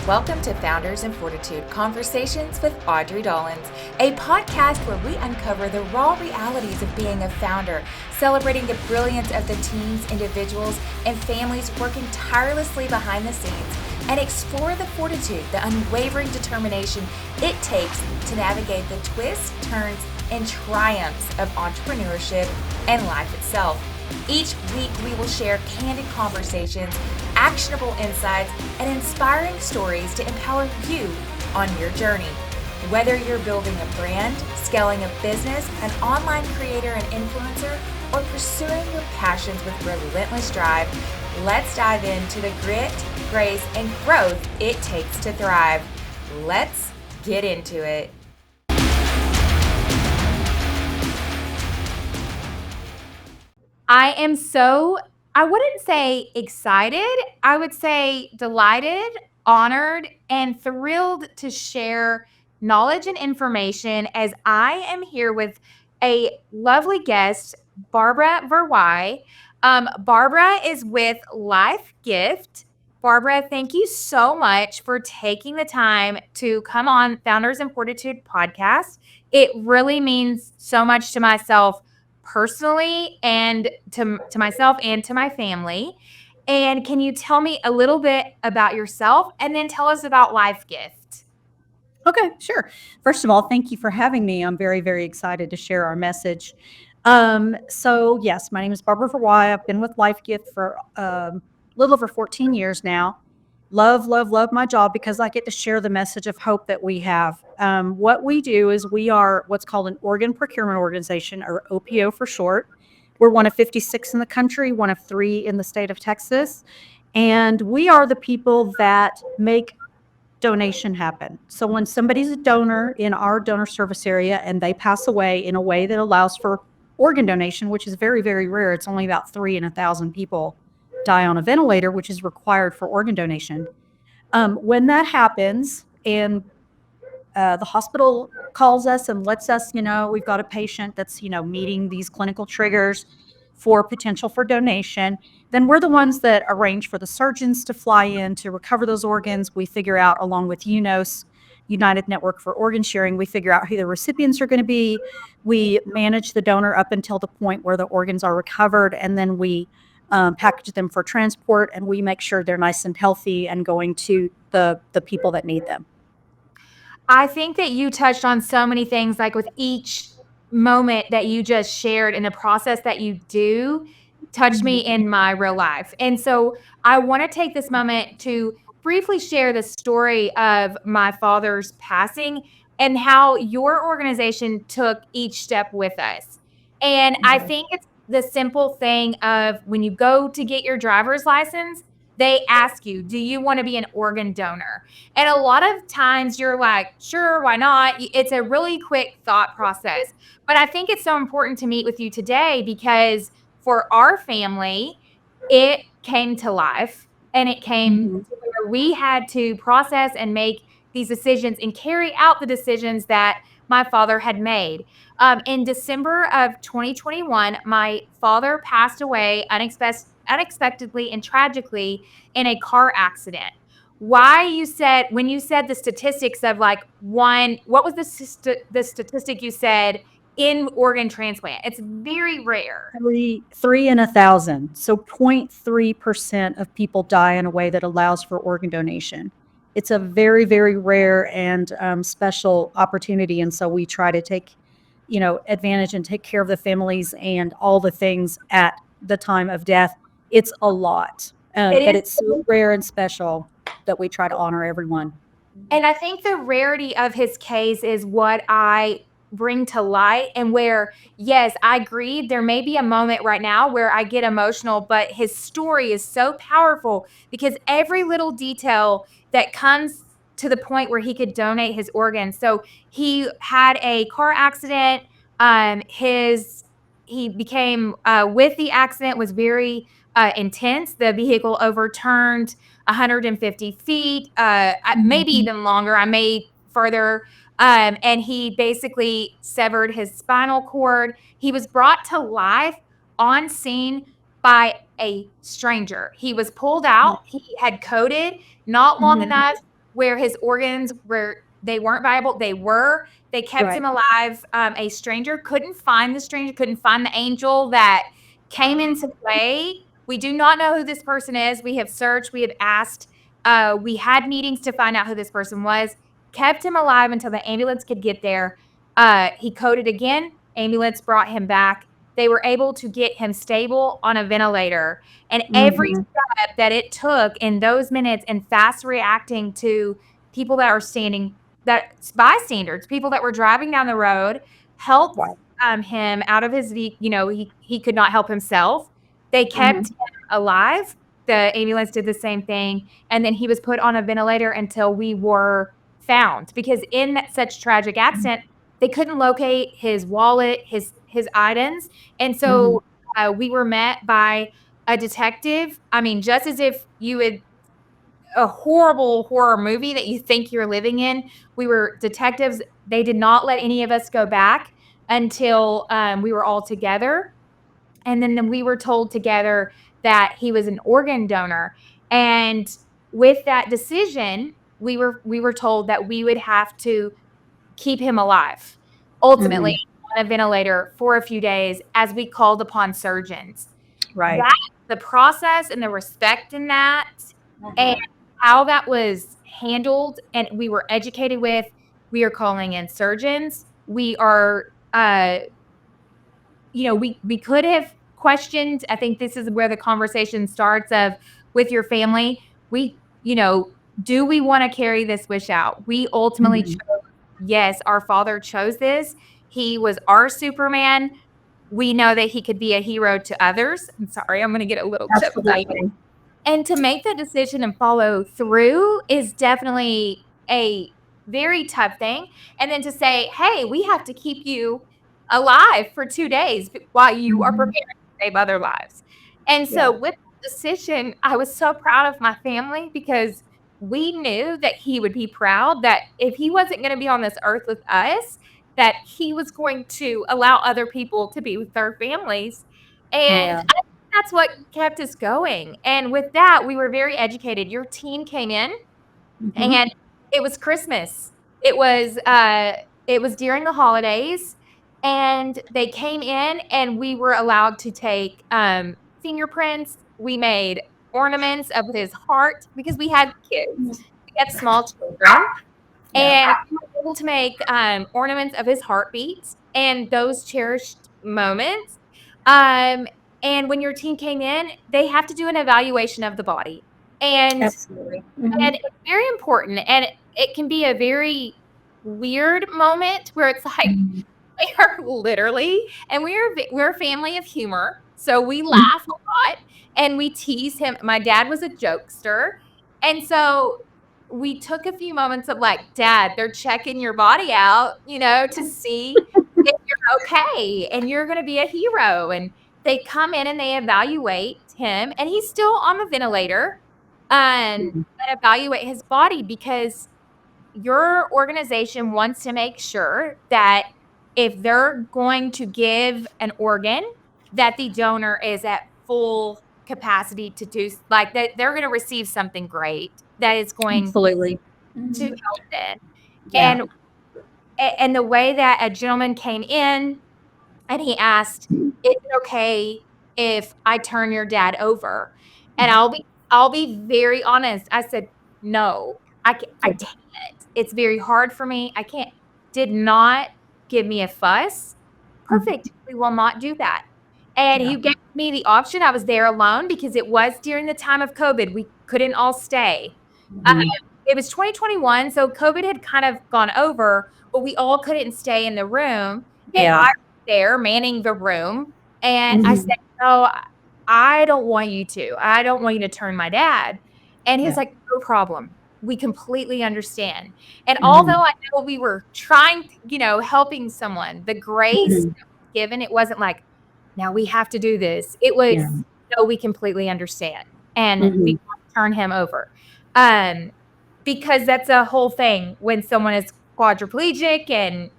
Welcome to Founders and Fortitude Conversations with Audrie Dollins, a podcast where we uncover the raw realities of being a founder, celebrating the brilliance of the teams, individuals, and families working tirelessly behind the scenes, and explore the fortitude, the unwavering determination it takes to navigate the twists, turns, and triumphs of entrepreneurship and life itself. Each week, we will share candid conversations, actionable insights, and inspiring stories to empower you on your journey. Whether you're building a brand, scaling a business, an online creator and influencer, or pursuing your passions with relentless drive, let's dive into the grit, grace, and growth it takes to thrive. Let's get into it. I wouldn't say excited, I would say delighted, honored, and thrilled to share knowledge and information as I am here with a lovely guest, Barbara VerWey. Barbara is with LifeGift. Barbara, thank you so much for taking the time to come on Founders and Fortitude podcast. It really means so much to myself personally and to myself and to my family. And can you tell me a little bit about yourself and then tell us about LifeGift? Okay, sure. First of all, thank you for having me. I'm very, very excited to share our message. So yes, my name is Barbara VerWey. I've been with LifeGift for a little over 14 years now. Love my job because I get to share the message of hope that we have. What we do is we are what's called an organ procurement organization, or OPO for short. We're one of 56 in the country, one of 3 in the state of Texas. And we are the people that make donation happen. So when somebody's a donor in our donor service area and they pass away in a way that allows for organ donation, which is very, very rare, it's only about 3 in 1,000 people die on a ventilator, which is required for organ donation. When that happens and the hospital calls us and lets us, we've got a patient that's, meeting these clinical triggers for potential for donation, then we're the ones that arrange for the surgeons to fly in to recover those organs. We figure out, along with UNOS, United Network for Organ Sharing, we figure out who the recipients are going to be. We manage the donor up until the point where the organs are recovered, and then we package them for transport, and we make sure they're nice and healthy and going to the people that need them. I think that you touched on so many things, like with each moment that you just shared and the process that you do touched me in my real life. And so I want to take this moment to briefly share the story of my father's passing and how your organization took each step with us. And I think it's the simple thing of when you go to get your driver's license, they ask you, do you want to be an organ donor? And a lot of times you're like, sure, why not? It's a really quick thought process. But I think it's so important to meet with you today because for our family, it came to life and it came to where we had to process and make these decisions and carry out the decisions that my father had made. In December of 2021, my father passed away unexpectedly and tragically in a car accident. When you said the statistics of like what was the statistic you said in organ transplant? It's very rare. 3 in 1,000. So 0.3% of people die in a way that allows for organ donation. It's a very, very rare and special opportunity. And so we try to take, advantage and take care of the families and all the things at the time of death. It's a lot, but it's so rare and special that we try to honor everyone. And I think the rarity of his case is what I bring to light, and where, yes, I agree, there may be a moment right now where I get emotional, but his story is so powerful because every little detail that comes to the point where he could donate his organs. So he had a car accident. He became with the accident was very intense. The vehicle overturned 150 feet, maybe even longer. I may further. And he basically severed his spinal cord. He was brought to life on scene by a stranger. He was pulled out. He had coded not long enough where his organs they weren't viable. They kept him alive. A stranger couldn't find the angel that came into play. We do not know who this person is. We have searched, we have asked, we had meetings to find out who this person was, kept him alive until the ambulance could get there. He coded again, ambulance brought him back. They were able to get him stable on a ventilator. And every step that it took in those minutes and fast reacting to people that are bystanders, people that were driving down the road, helped him out of his, he could not help himself. They kept him alive. The ambulance did the same thing. And then he was put on a ventilator until we were found, because in such tragic accident, they couldn't locate his wallet, his items. And so we were met by a detective. I mean, just as if you would a horrible horror movie that you think you're living in. We were detectives. They did not let any of us go back until we were all together. And then we were told together that he was an organ donor. And with that decision, we were told that we would have to keep him alive, ultimately on a ventilator for a few days as we called upon surgeons. That, the process and the respect in that, and how that was handled and we were educated with, we are calling in surgeons. We are, we could have questioned. I think this is where the conversation starts of with your family. Do we want to carry this wish out? We ultimately chose, yes, our father chose this. He was our Superman. We know that he could be a hero to others. I'm sorry, I'm going to get a little choked up. And to make that decision and follow through is definitely a very tough thing. And then to say, hey, we have to keep you alive for 2 days while you are preparing to save other lives. And so with the decision, I was so proud of my family because we knew that he would be proud that if he wasn't going to be on this earth with us, that he was going to allow other people to be with their families. And that's what kept us going. And with that, we were very educated. Your team came in and it was Christmas. It was during the holidays, and they came in and we were allowed to take fingerprints. We made ornaments of his heart because we had kids. We had small children. And we were able to make ornaments of his heartbeat and those cherished moments. And when your team came in, they have to do an evaluation of the body. And and it's very important. And it can be a very weird moment where it's like, we are literally, and we're a family of humor. So we laugh a lot and we tease him. My dad was a jokester. And so we took a few moments of like, Dad, they're checking your body out, to see if you're okay and you're going to be a hero. And they come in and they evaluate him, and he's still on the ventilator, and evaluate his body because your organization wants to make sure that if they're going to give an organ, that the donor is at full capacity to do, like, that they're going to receive something great that is going to help them. And the way that a gentleman came in and he asked, "Is it okay if I turn your dad over?" And I'll be very honest. I said, "No, I can't. It's very hard for me. I can't." Did not give me a fuss. Perfect. We will not do that. And he gave me the option. I was there alone because it was during the time of COVID. We couldn't all stay. It was 2021, so COVID had kind of gone over, but we all couldn't stay in the room. And I was there manning the room, and I said, "No, I don't want you to. I don't want you to turn my dad." And he's like, "No problem. We completely understand." And although I know we were trying, helping someone, the grace that was given, it wasn't like, now we have to do this. It was, no, we completely understand. And we want to turn him over. Because that's a whole thing when someone is quadriplegic and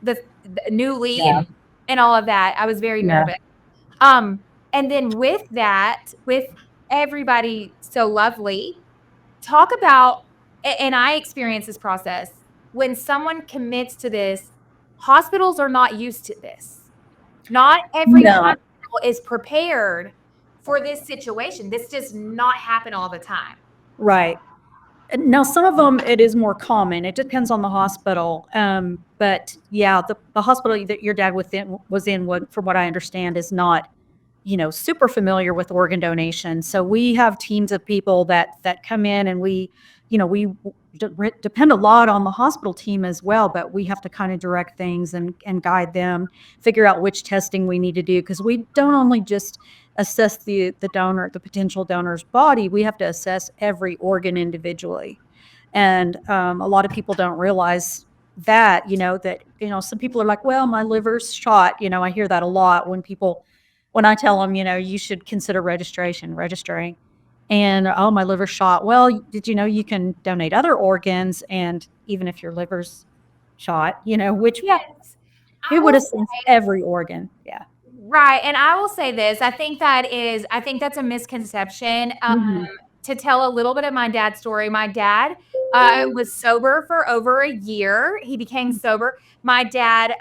the newly and all of that. I was very nervous. And then with everybody so lovely, talk about and I experienced this process. When someone commits to this, hospitals are not used to this. Not every No. hospital is prepared for this situation. This does not happen all the time. Right. Now, some of them, it is more common. It depends on the hospital. But yeah, the hospital that your dad was in, from what I understand, is not, super familiar with organ donation. So we have teams of people that come in, and we depend a lot on the hospital team as well, but we have to kind of direct things and guide them, figure out which testing we need to do, because we don't only just assess the potential donor's body, we have to assess every organ individually. And a lot of people don't realize that some people are like, well, my liver's shot. I hear that a lot when I tell them, you should consider registering. And, oh, my liver's shot. Well, did you know you can donate other organs? And even if your liver's shot, which Yes. it I would will assess every organ. Yeah. Right, and I will say this, I think that's a misconception, Mhm. to tell a little bit of my dad's story. My dad, was sober for over a year. He became sober. My dad,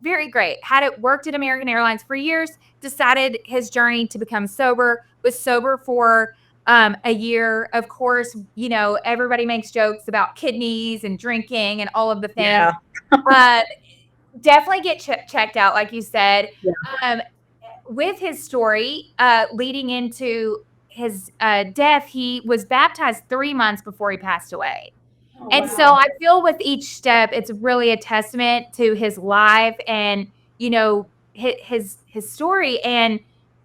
very great, had it worked at American Airlines for years, decided his journey to become sober, was sober for, a year. Of course, everybody makes jokes about kidneys and drinking and all of the things. Yeah. Uh, Definitely get checked out, like you said. Yeah. Um, with his story, leading into his death, he was baptized 3 months before he passed away. Oh, And so wow. I feel with each step, it's really a testament to his life and his story. And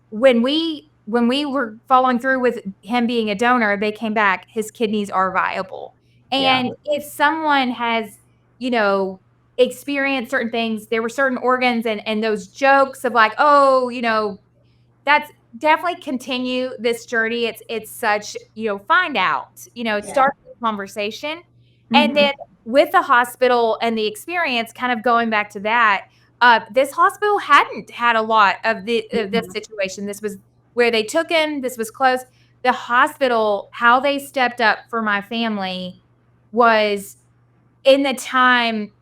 when we were following through with him being a donor, they came back. His kidneys are viable. Yeah. And if someone has, you know, experienced certain things, there were certain organs and those jokes of like, oh, that's definitely continue this journey. It's such, find out, Yeah. start the conversation. And Mhm. then with the hospital and the experience, kind of going back to that, this hospital hadn't had a lot of this Mhm. situation. This was where they took him. This was close. The hospital, how they stepped up for my family was in the time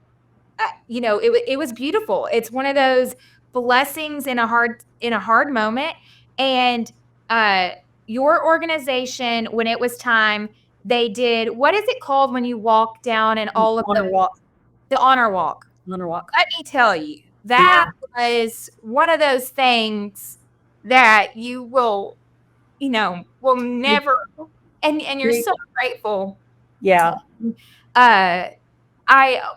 it was beautiful. It's one of those blessings in a hard moment, and, uh, your organization, when it was time, they did what is it called when you walk down and all of Honor walk. the honor walk? Honor walk. Let me tell you, that Yeah. was one of those things that you will Yeah. never and you're Agree. so grateful. Yeah. Uh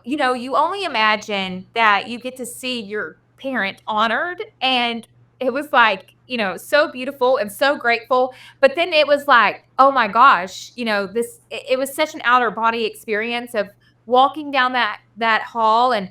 you only imagine that you get to see your parent honored, and it was like, so beautiful and so grateful. But then it was like, oh my gosh, it was such an outer body experience of walking down that hall, and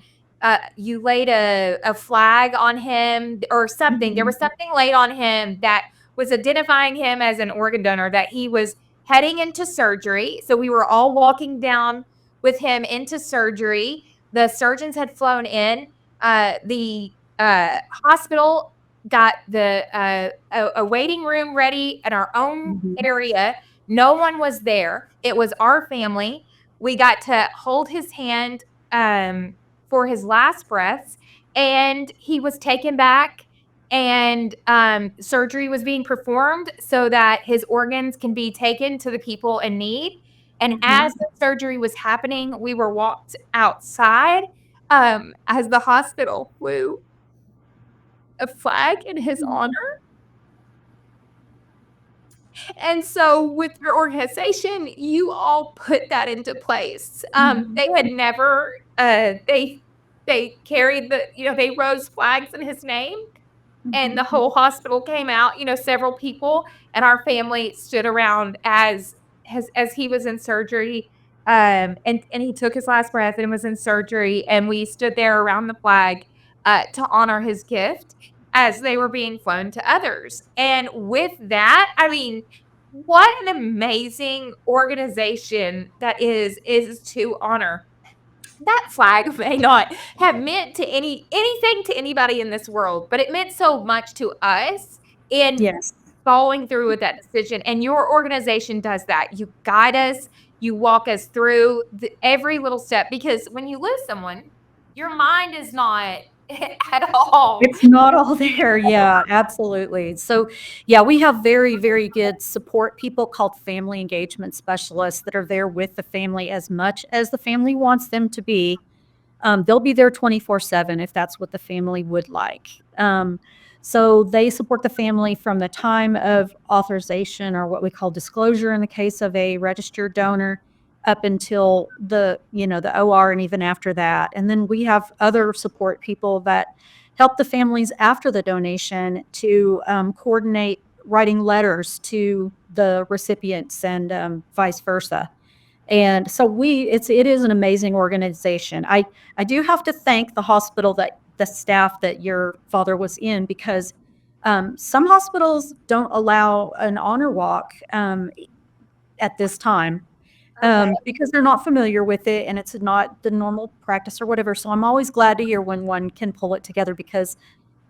you laid a flag on him or something. There Mhm. was something laid on him that was identifying him as an organ donor, that he was heading into surgery. So we were all walking down with him into surgery. The surgeons had flown in. The hospital got a waiting room ready in our own Mhm. area. No one was there. It was our family. We got to hold his hand for his last breaths, and he was taken back. And surgery was being performed so that his organs can be taken to the people in need. And as Mhm. the surgery was happening, we were walked outside, as the hospital flew a flag in his honor. And so with your organization, you all put that into place. Mhm. They had never, they carried they rose flags in his name, and the Mhm. whole hospital came out, several people, and our family stood around as he was in surgery, and he took his last breath and was in surgery, and we stood there around the flag, to honor his gift as they were being flown to others. And with that, I mean, what an amazing organization that is to honor. That flag may not have meant to anything to anybody in this world, but it meant so much to us in Yes. following through with that decision, and your organization does that. You guide us, You walk us through every little step, because when you lose someone, your mind is not at all. It's not all there. Yeah, absolutely. So, yeah, we have very, very good support people called family engagement specialists that are there with the family as much as the family wants them to be. They'll be there 24/7 if that's what the family would like. So they support the family from the time of authorization, or what we call disclosure in the case of a registered donor, up until the OR and even after that. And then we have other support people that help the families after the donation to coordinate writing letters to the recipients, and vice versa. And so it is an amazing organization. I do have to thank the hospital, that the staff that your father was in, because some hospitals don't allow an honor walk at this time, Okay. because they're not familiar with it and it's not the normal practice or whatever. So I'm always glad to hear when one can pull it together, because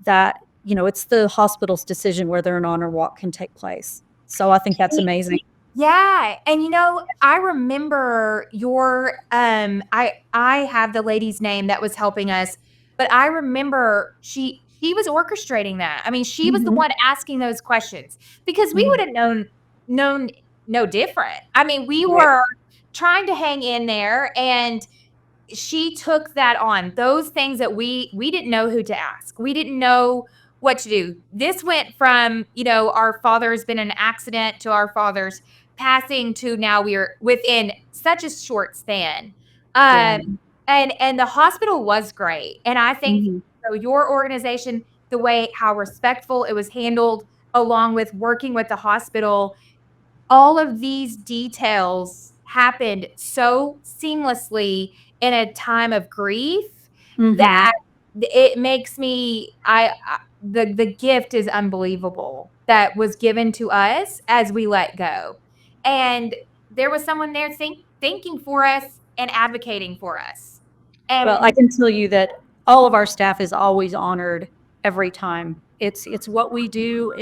it's the hospital's decision whether an honor walk can take place. So I think that's amazing. Yeah, and I remember I have the lady's name that was helping us, but I remember she was orchestrating that. I mean, she was the Mhm. one asking those questions, because we would Mhm. have known no different. I mean, we Right. were trying to hang in there, and she took that on. Those things that we didn't know who to ask. We didn't know what to do. This went from, our father's been in an accident to our father's passing, to now we're within such a short span. Yeah. And the hospital was great. And I think, Mhm. your organization, the way how respectful it was handled, along with working with the hospital, all of these details happened so seamlessly in a time of grief that Mhm. it makes me I the gift is unbelievable that was given to us as we let go. And there was someone there thinking for us and advocating for us. Well, I And can tell you that all of our staff is always honored every time. It's what we do.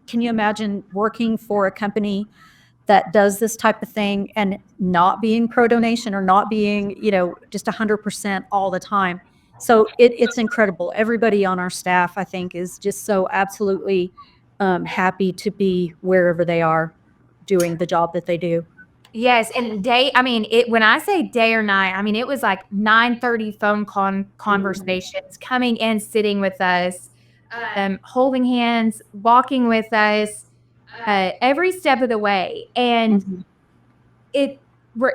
Can you imagine working for a company that does this type of thing and not being pro donation, or not being, just 100% all the time? So it's incredible. Everybody on our staff, I think, is just so absolutely happy to be wherever they are doing the job that they do. yes, and I mean, when I say day or night, I mean, it was like 9:30 conversations, coming in, sitting with us, holding hands, walking with us, every step of the way. And Mhm. it re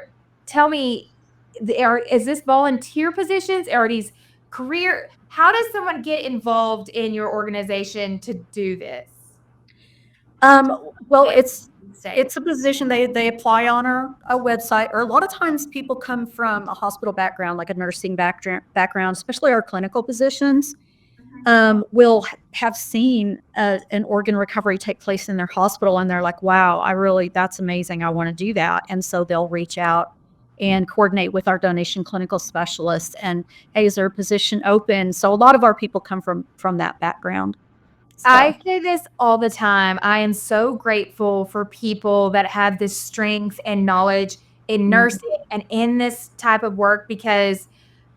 tell me, is this volunteer positions? Are these career how does someone get involved in your organization to do this? Well, Yeah, say. it's a position they apply on our website, or a lot of times people come from a hospital background, like a nursing background, especially our clinical positions. Will have seen an organ recovery take place in their hospital, and they're like, "Wow, that's amazing. I want to do that." And so they'll reach out and coordinate with our donation clinical specialists. And hey, is there a position open? So a lot of our people come from that background. So. I say this all the time. I am so grateful for people that have this strength and knowledge in Mhm. nursing and in this type of work, because,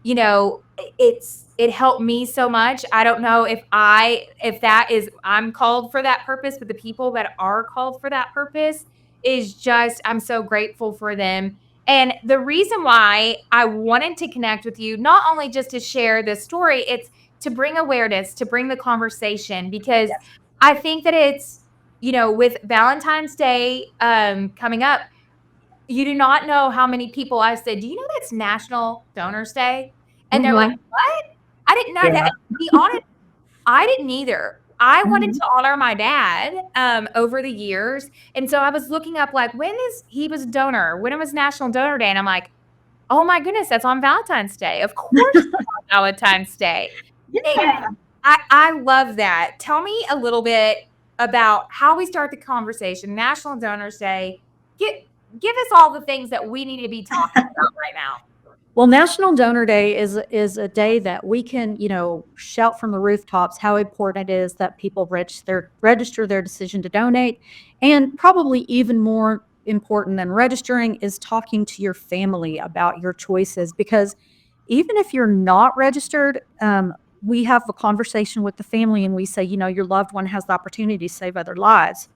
it helped me so much. I don't know if that is I'm called for that purpose, but the people that are called for that purpose is just I'm so grateful for them. And the reason why I wanted to connect with you, not only just to share this story, it's to bring awareness, to bring the conversation, because Yes. I think that it's, with Valentine's Day coming up, you do not know how many people I said, "Do you know that's National Donors Day?" And they're like, Mhm. "What? I didn't know that." Yeah. To be honest, I didn't either. I wanted Mhm. to honor my dad over the years, and so I was looking up, like, when is he was a donor? When was National Donor Day? And I'm like, "Oh my goodness, that's on Valentine's Day. Of course it's on Valentine's Day." And Yeah. I love that. Tell me a little bit about how we start the conversation. National Donors Day. Give give us all the things that we need to be talking about right now. Well, National Donor Day is a day that we can, shout from the rooftops how important it is that people register their decision to donate, and probably even more important than registering is talking to your family about your choices, because even if you're not registered, we have a conversation with the family and we say, your loved one has the opportunity to save other lives.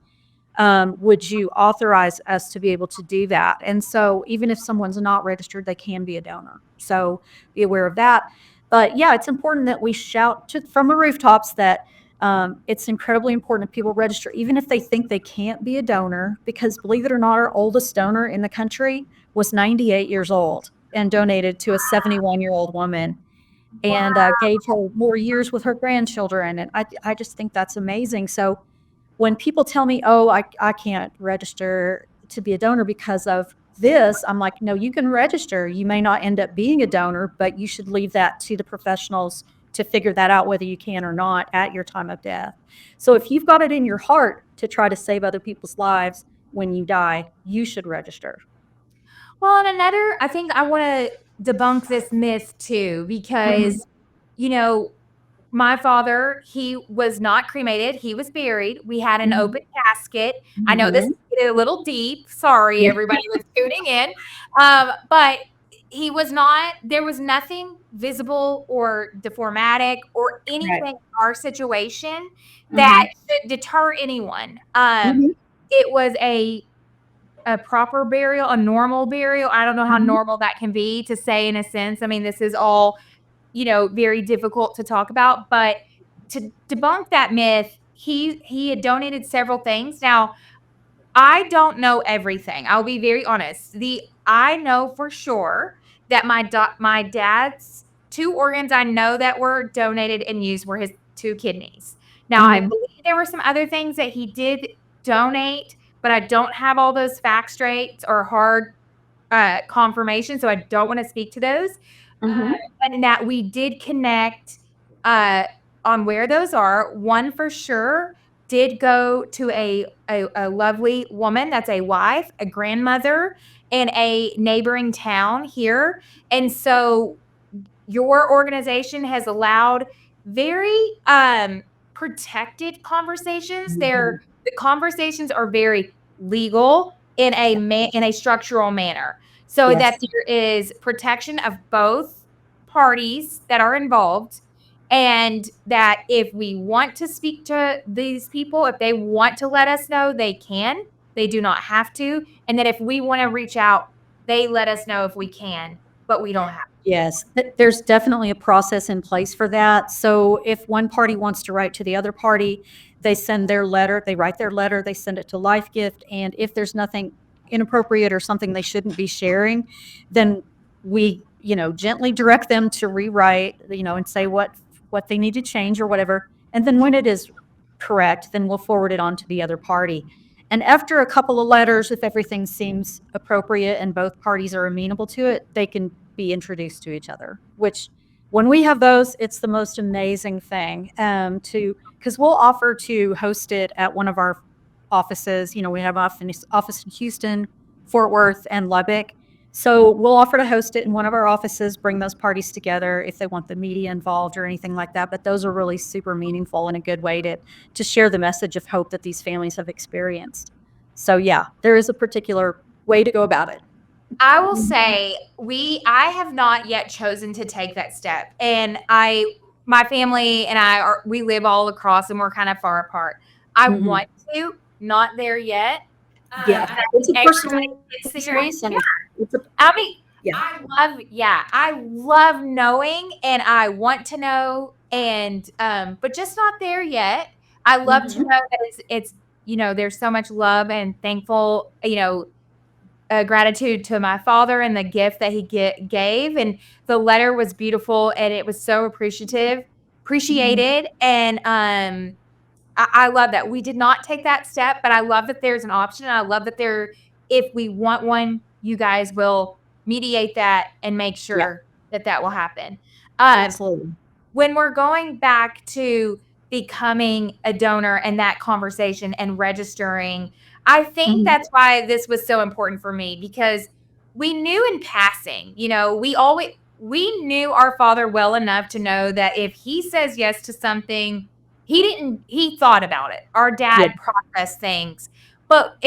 Would you authorize us to be able to do that? And so even if someone's not registered, they can be a donor. So be aware of that. But yeah, it's important that we shout from the rooftops that it's incredibly important that people register, even if they think they can't be a donor, because believe it or not, our oldest donor in the country was 98 years old and donated to a 71-year-old woman, and Wow. gave her more years with her grandchildren. And I just think that's amazing. So when people tell me, oh, I can't register to be a donor because of this, I'm like, no, you can register. You may not end up being a donor, but you should leave that to the professionals to figure that out, whether you can or not at your time of death. So if you've got it in your heart to try to save other people's lives when you die, you should register. Well, and I think I want to debunk this myth too, Mhm. because, you know, my father, he was not cremated, he was buried. We had an Mhm. open casket. I know this is Mhm. getting a little deep. Sorry, Yeah. everybody that's tuning in. But he was not there was nothing visible or deformatic or Right. anything in our situation that Mhm. should deter anyone. Mhm. It was a proper burial, a normal burial. I don't know how Mhm. normal that can be to say in a sense. I mean, this is all, very difficult to talk about, but to debunk that myth, he had donated several things. Now, I don't know everything. I'll be very honest. The I know for sure that my dad's 2 organs I know that were donated and used were his 2 kidneys. Now, I Mhm. believe there were some other things that he did donate, but I don't have all those facts straight or hard confirmation, so I don't wanna speak to those. Mhm. And that we did connect, uh, on where those are. One for sure did go to a lovely woman that's a wife, a grandmother in a neighboring town here, and so your organization has allowed very, protected conversations. Mhm. The conversations are very legal in a structural manner, so that Yes. there is protection of both parties that are involved, and that if we want to speak to these people, if they want to let us know, they can. They do not have to, and that if we wanna reach out, they let us know if we can, but we don't have. Yes, there's definitely a process in place for that. So if one party wants to write to the other party, they send their letter, they write their letter, they send it to LifeGift, and if there's nothing inappropriate or something they shouldn't be sharing, then we, gently direct them to rewrite, and say what they need to change or whatever. And then when it is correct, then we'll forward it on to the other party. And after a couple of letters, if everything seems appropriate and both parties are amenable to it, they can be introduced to each other, which when we have those, it's the most amazing thing, because we'll offer to host it at one of our offices. We have an office in Houston, Fort Worth, and Lubbock. So we'll offer to host it in one of our offices, bring those parties together if they want the media involved or anything like that. But those are really super meaningful and a good way to share the message of hope that these families have experienced. So yeah, there is a particular way to go about it. I will say I have not yet chosen to take that step, and my family and we live all across and we're kind of far apart. I Mhm. want to, not there yet. Yeah, And I it's a think everybody personal gets there. choice, and it's a I mean, yeah. I love knowing and I want to know and but just not there yet. I love to know Mhm. that there's so much love and thankful, gratitude to my father and the gift that he gave, and the letter was beautiful and it was so Mhm. appreciated, and I love that we did not take that step, but I love that there's an option. And I love that if we want one, you guys will mediate that and make Yeah, sure that that will happen. Um, absolutely. when we're going back to becoming a donor and that conversation and registering, I think Mhm. that's why this was so important for me because we knew in passing, we knew our father well enough to know that if he says yes to something, he thought about it. Our Yeah. dad processed things. But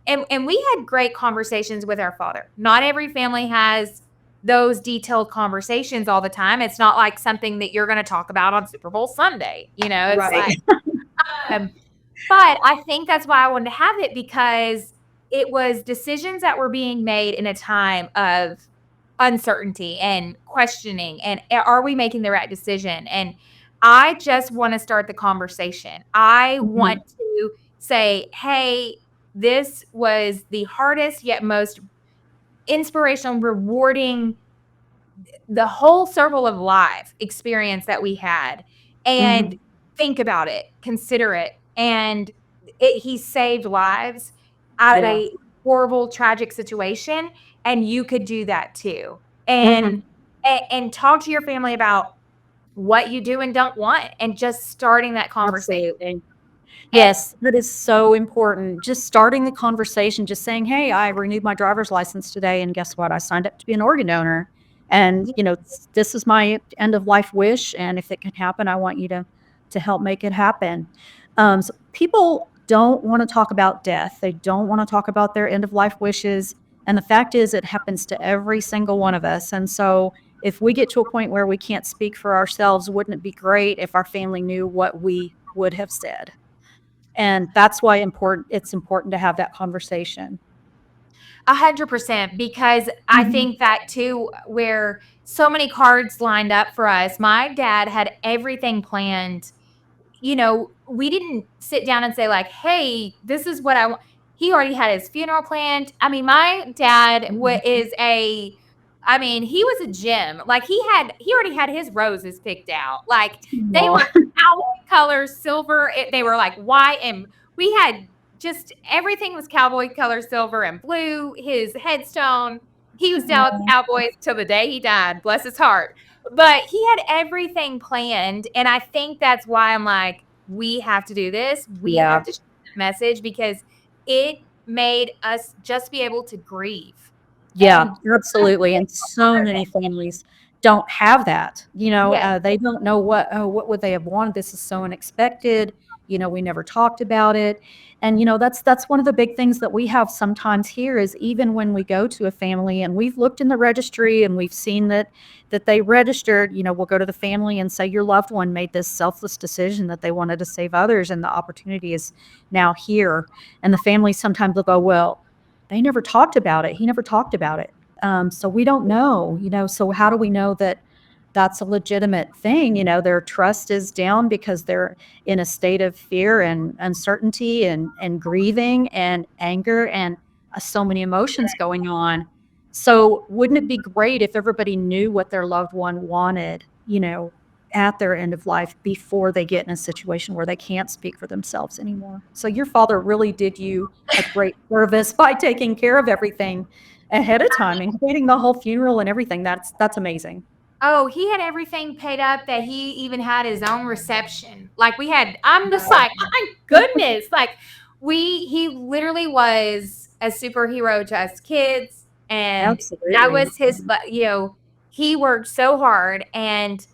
and we had great conversations with our father. Not every family has those detailed conversations all the time. It's not like something that you're going to talk about on Super Bowl Sunday. It's Right. like, um, but I think that's why I wanted to have it, because it was decisions that were being made in a time of uncertainty and questioning, and are we making the right decision? And I just want to start the conversation. I want Mhm. to say, hey, this was the hardest yet most inspirational, rewarding, the whole circle of life experience that we had. And Mhm. think about it, consider it. And he saved lives out of Yeah. a horrible, tragic situation. And you could do that too. And, Mhm. and talk to your family about what you do and don't want, and just starting that conversation. Absolutely. And Yes, that is so important. Just starting the conversation, just saying, "Hey, I renewed my driver's license today, and guess what? I signed up to be an organ donor, and this is my end of life wish, and if it can happen, I want you to help make it happen." So people don't want to talk about death. They don't want to talk about their end of life wishes, and the fact is, it happens to every single one of us. And so, if we get to a point where we can't speak for ourselves, wouldn't it be great if our family knew what we would have said? And that's why it's important to have that conversation. 100%, because I Mhm. think that too, where so many cards lined up for us. My dad had everything planned. We didn't sit down and say like, "Hey, this is what I want." He already had his funeral planned. I mean, my dad Mhm. is he was a gem. Like he already had his roses picked out. Like they Aw. were cowboy colors, silver. They were like white, and we had just everything was cowboy color, silver and blue. His headstone. He was Dallas Aw. Cowboys till the day he died. Bless his heart. But he had everything planned, and I think that's why I'm like, we have to do this. We have Yeah. to share that message, because it made us just be able to grieve. Yeah, And absolutely, and so many families don't have that, yes. they don't know what would they have wanted? This is so unexpected, we never talked about it, and, that's one of the big things that we have sometimes here is even when we go to a family and we've looked in the registry and we've seen that they registered, we'll go to the family and say, "Your loved one made this selfless decision that they wanted to save others, and the opportunity is now here," and the family sometimes will go, "Well, they never talked about it. He never talked about it. So we don't know, so how do we know that that's a legitimate thing? Their trust is down because they're in a state of fear and uncertainty and grieving and anger and so many emotions going on. So wouldn't it be great if everybody knew what their loved one wanted, at their end of life before they get in a situation where they can't speak for themselves anymore? So your father really did you a great service by taking care of everything ahead of time, including the whole funeral and everything. That's amazing. Oh, he had everything paid up, that he even had his own reception. Like I'm just Wow. like, my goodness. Like he literally was a superhero to us kids. And that Absolutely. was he worked so hard, and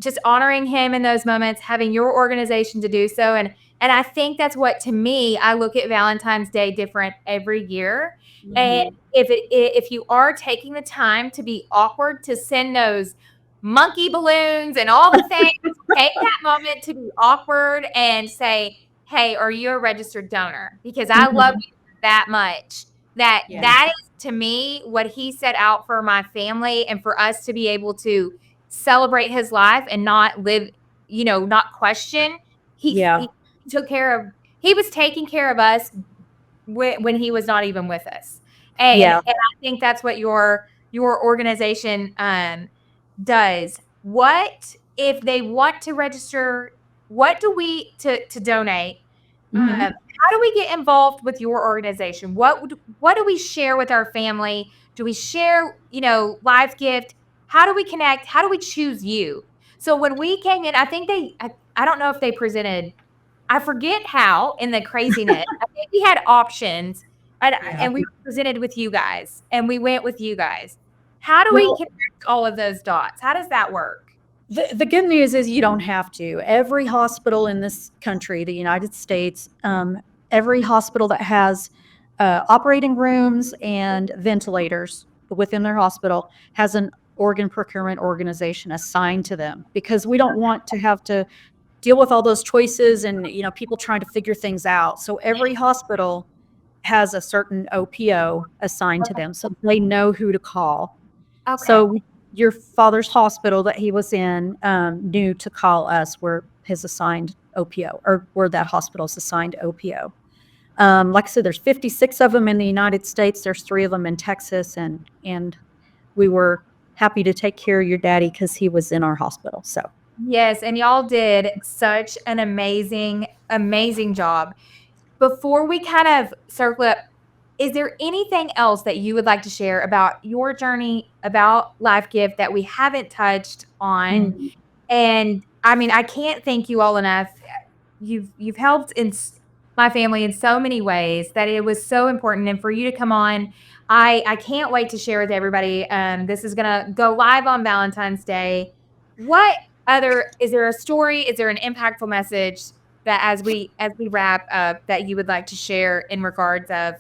just honoring him in those moments, having your organization to do so. And I think that's what, to me, I look at Valentine's Day different every year. And Mhm. if you are taking the time to be awkward, to send those monkey balloons and all the things, take that moment to be awkward and say, "Hey, are you a registered donor? Because I love Mhm. you that much." That Yeah. that is, to me, what he set out for my family, and for us to be able to celebrate his life and not live, not question. He Yeah. took care of, he was taking care of us when he was not even with us. And Yeah. I think that's what your organization does. What if they want to register? What do we to donate? Mhm. How do we get involved with your organization? What do we share with our family? Do we share, LifeGift? How do we connect? How do we choose you? So when we came in, I think I don't know if they presented, I forget how, in the craziness. I think we had options, and Yeah. and we presented with you guys, and we went with you guys. How do we Well, connect all of those dots? How does that work? the good news is you don't have to. Every hospital in this country, the United States, every hospital that has operating rooms and ventilators within their hospital has an organ procurement organization assigned to them, because we don't want to have to deal with all those choices and, people trying to figure things out. So every hospital has a certain OPO assigned to them, so they know who to call. Okay. So your father's hospital that he was in, knew to call us where his assigned OPO, or where that hospital's assigned OPO. Like I said, there's 56 of them in the United States. There's 3 of them in Texas, and we were happy to take care of your daddy because he was in our hospital. So Yes, and y'all did such an amazing, amazing job. Before we kind of circle up, is there anything else that you would like to share about your journey, about LifeGift that we haven't touched on? mm, And I mean, I can't thank you all enough. You've helped my family in so many ways that it was so important. And for you to come on, I can't wait to share with everybody. This is gonna go live on Valentine's Day. What other is there a story? Is there an impactful message that as we wrap up that you would like to share in regards of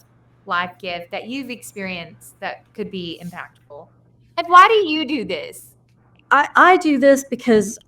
life gift that you've experienced that could be impactful? And why do you do this? I do this because,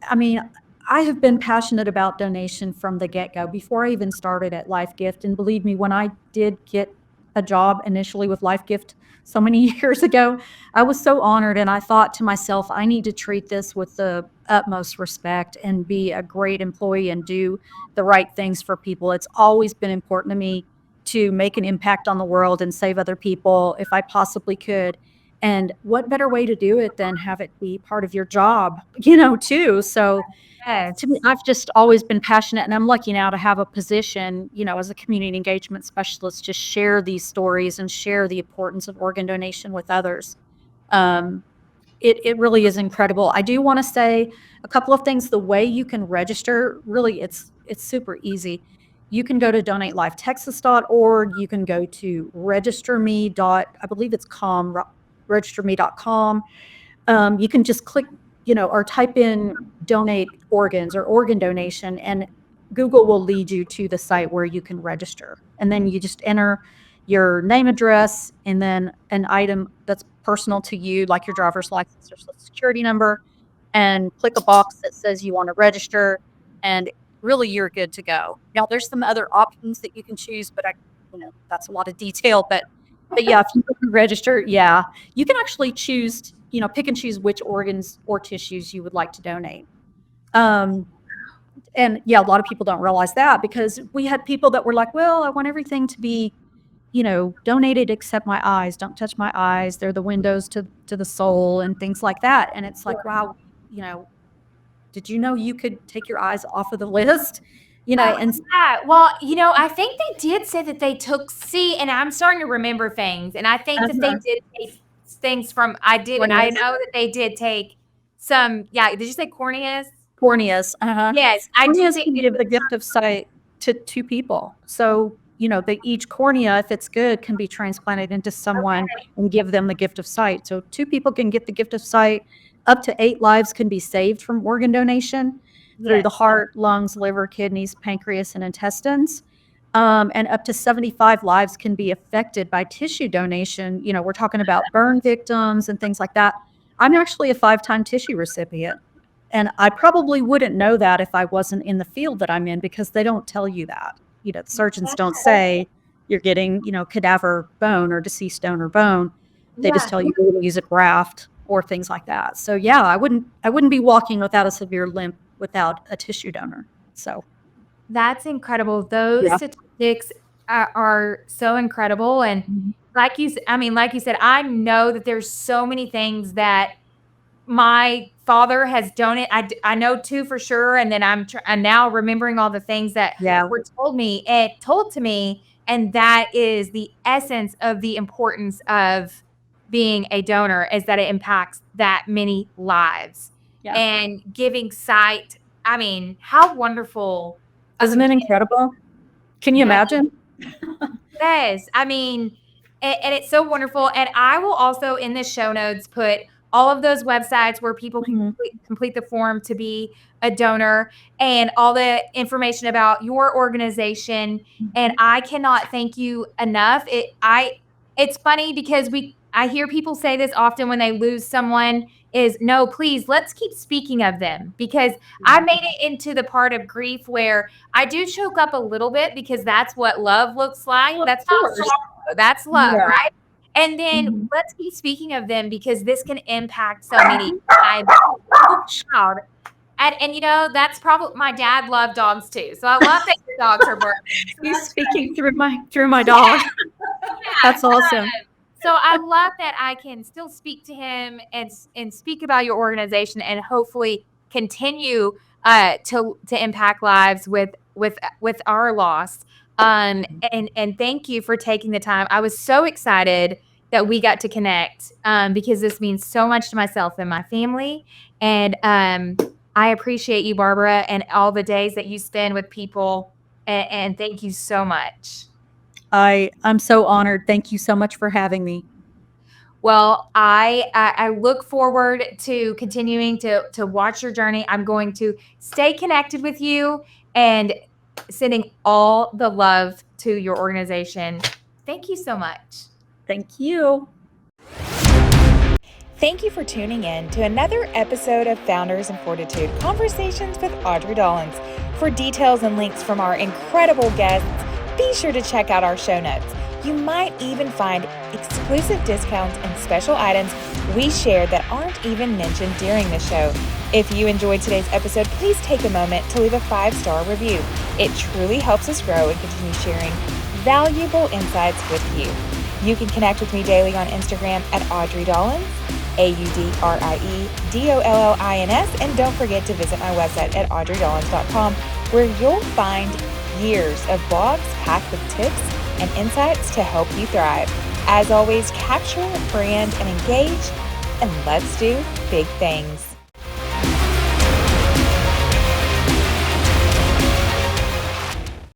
I have been passionate about donation from the get go before I even started at LifeGift. And believe me, when I did get a job initially with LifeGift so many years ago, I was so honored. And I thought to myself, I need to treat this with the utmost respect and be a great employee and do the right things for people. It's always been important to me to make an impact on the world and save other people if I possibly could. And what better way to do it than have it be part of your job, too? So to me, Yes. I've just always been passionate, and I'm lucky now to have a position, as a community engagement specialist, to share these stories and share the importance of organ donation with others. Um, it really is incredible. I do want to say a couple of things. The way you can register, really, it's super easy. You can go to donatelifetexas.org. You can go to registerme. I believe it's registerme.com. You can just click, or type in donate organs or organ donation, and Google will lead you to the site where you can register. And then you just enter your name, address, and then an item that's personal to you, like your driver's license or social security number, and click a box that says you want to register, and really you're good to go. Now, there's some other options that you can choose, but that's a lot of detail. But yeah, if you register, yeah, you can actually choose, pick and choose which organs or tissues you would like to donate. Um, and yeah, a lot of people don't realize that, because we had people that were like, well, I want everything to be, donated except my eyes. Don't touch my eyes. They're the windows to the soul and things like that. And it's like, wow, you know, did you know you could take your eyes off of the list? Oh, And yeah. Well, I think they did say that they took and I'm starting to remember things, and I think that they did take things from I corneas, know that they did take some yeah, did you say corneas? corneas, uh-huh. Yes, I do Corneas think can they give took the gift of sight to 2 people. So, each cornea, if it's good, can be transplanted into someone okay. and give them the gift of sight. So 2 people can get the gift of sight. Up to 8 lives can be saved from organ donation through the Yes. heart, lungs, liver, kidneys, pancreas, and intestines. And up to 75 lives can be affected by tissue donation. We're talking about burn victims and things like that. I'm actually a 5-time tissue recipient. And I probably wouldn't know that if I wasn't in the field that I'm in, because they don't tell you that. The surgeons don't say you're getting, cadaver bone or deceased donor bone. They just Yeah. tell you you're going to use a graft or things like that. So yeah, I wouldn't be walking without a severe limp without a tissue donor. So That's incredible. Those yeah. statistics are so incredible, and Mhm. like you said, I know that there's so many things that my father has donated. I know 2 for sure, and then I'm now remembering all the things that Yeah. were told to me, and that is the essence of the importance of being a donor, is that it impacts that many lives. Yeah. And giving sight, I mean, how wonderful of a Isn't it incredible? Can you gift. imagine? Yes, I mean, and it's so wonderful, and I will also in the show notes put all of those websites where people can complete the form to be a donor, and all the information about your organization. And I cannot thank you enough. It's funny because I hear people say this often when they lose someone is, no, please, let's keep speaking of them, because I made it into the part of grief where I do choke up a little bit, because that's what love looks like. Well, of That's not course. sorrow, that's love, Yeah. right? And then Mhm. let's keep speaking of them, because this can impact so many lives. Oh, child. And you know, that's probably, my dad loved dogs too. So I love that your dogs are barking. So He's that's speaking through my dog. That's awesome. So I love that I can still speak to him and speak about your organization, and hopefully continue to impact lives with our loss. And thank you for taking the time. I was so excited that we got to connect, because this means so much to myself and my family. And I appreciate you, Barbara, and all the days that you spend with people. And thank you so much. I'm so honored. Thank you so much for having me. Well, I look forward to continuing to watch your journey. I'm going to stay connected with you and sending all the love to your organization. Thank you so much. Thank you. Thank you for tuning in to another episode of Founders and Fortitude Conversations with Audrie Dollins. For details and links from our incredible guests, be sure to check out our show notes. You might even find exclusive discounts and special items we shared that aren't even mentioned during the show. If you enjoyed today's episode, please take a moment to leave a 5-star review. It truly helps us grow and continue sharing valuable insights with you. You can connect with me daily on Instagram at Audrie Dollins, AudrieDollins, and don't forget to visit my website at audriedollins.com, where you'll find years of blogs packed with tips and insights to help you thrive. As always, capture, brand, and engage, and let's do big things.